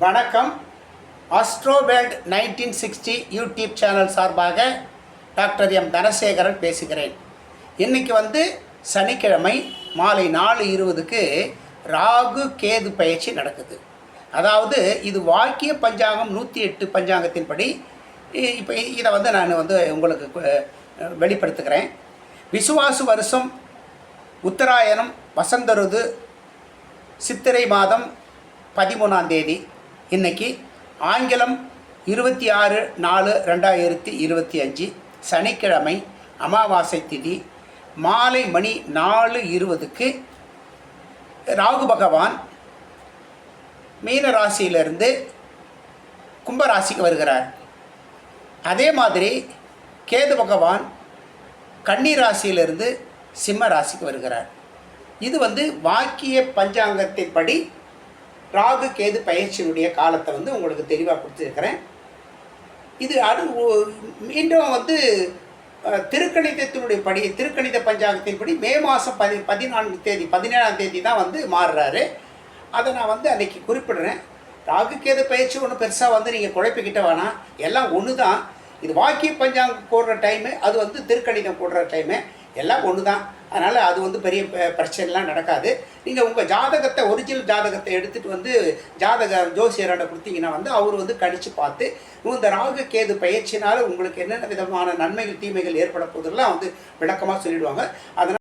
வணக்கம். ஆஸ்ட்ரோவேல்ட் 1960 YouTube channel சார்பாக doctor M Dhanasekaran பேசுகிறேன். இன்றைக்கி சனிக்கிழமை மாலை 4:20க்கு ராகு கேது பயிற்சி நடக்குது. அதாவது இது வாக்கிய பஞ்சாங்கம் 108 பஞ்சாங்கத்தின்படி இப்போ இதை நான் உங்களுக்கு வெளிப்படுத்துகிறேன். விசுவாசு வருஷம் உத்தராயணம் வசந்த ருது சித்திரை மாதம் 13ஆம் தேதி. இன்றைக்கி ஆங்கிலம் 26/4/2025 சனிக்கிழமை அமாவாசை திதி. மாலை மணி 4:20க்கு ராகு பகவான் மீன ராசியிலிருந்து கும்பராசிக்கு வருகிறார். அதே மாதிரி கேது பகவான் கன்னி ராசியிலிருந்து சிம்ம ராசிக்கு வருகிறார். இது வாக்கிய பஞ்சாங்கத்தின்படி ராகு கேது பயிற்சியினுடைய காலத்தை உங்களுக்கு தெளிவாக கொடுத்துருக்கிறேன். இது மீண்டும் திருக்கணிதத்தினுடைய படி திருக்கணித பஞ்சாங்கத்தின்படி மே மாதம் 17ஆம் தேதி தான் மாறுறாரு. அதை நான் அன்றைக்கி குறிப்பிடுறேன். ராகு கேது பயிற்சி ஒன்றும் பெருசாக நீங்கள் குழப்பிக்கிட்ட வேணாம், எல்லாம் ஒன்று தான். இது வாக்கிய பஞ்சாங்கம் போடுற டைமு, அது திருக்கணிதம் போடுற டைமு, எல்லாம் ஒன்று தான். அதனால் அது பெரிய பிரச்சனைலாம் நடக்காது. நீங்கள் உங்கள் ஜாதகத்தை ஒரிஜினல் ஜாதகத்தை எடுத்துகிட்டு ஜாதக ஜோசியரோட கொடுத்தீங்கன்னா அவர் கணிச்சு பார்த்து இந்த ராகு கேது பயிற்சினால் உங்களுக்கு என்னென்ன விதமான நன்மைகள் தீமைகள் ஏற்பட போதெல்லாம் விளக்கமாக சொல்லிவிடுவாங்க. அதனால்